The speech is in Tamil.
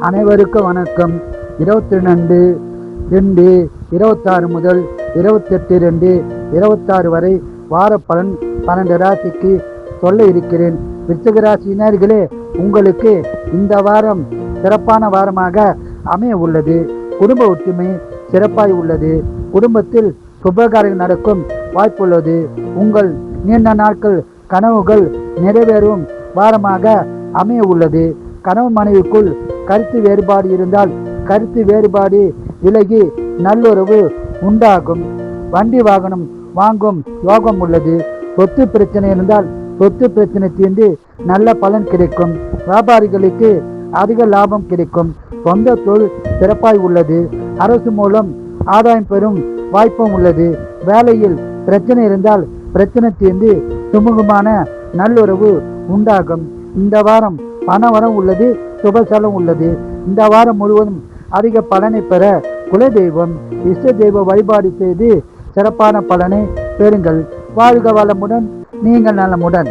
அனைவருக்கும் வணக்கம். 22/2/26 முதல் 28/2/26 வரை வார பலன் 12 ராசிக்கு சொல்ல இருக்கிறேன். விருச்சிக ராசியினர்களே, உங்களுக்கு இந்த வாரம் சிறப்பான வாரமாக அமைய உள்ளது. குடும்ப ஒற்றுமை சிறப்பாய் உள்ளது. குடும்பத்தில் சுபகாரியம் நடக்கும் வாய்ப்புள்ளது. உங்கள் நீண்ட நாட்கள் கனவுகள் நிறைவேறும் வாரமாக அமைய உள்ளது. கணவன் மனைவிக்குள் கருத்து வேறுபாடு இருந்தால் கருத்து வேறுபாடு விலகி நல்லுறவு உண்டாகும். வண்டி வாகனம் வாங்கும் யோகம் உள்ளது. சொத்து பிரச்சனை இருந்தால் சொத்து பிரச்சனை தீர்ந்து நல்ல பலன் கிடைக்கும். வியாபாரிகளுக்கு அதிக லாபம் கிடைக்கும். சொந்த தொழில் சிறப்பாய் உள்ளது. அரசு மூலம் ஆதாயம் பெறும் வாய்ப்பும் உள்ளது. வேலையில் பிரச்சனை இருந்தால் பிரச்சனை தீர்ந்து சுமூகமான நல்லுறவு உண்டாகும். இந்த வாரம் பணவரம் உள்ளது. சுபசலம் உள்ளது. இந்த வாரம் முழுவதும் அதிக பலனை பெற குலதெய்வம் இஷ்ட தெய்வ வழிபாடு செய்து சிறப்பான பலனை பெறுங்கள். வாழ்க வளமுடன், நீங்கள் நலமுடன்.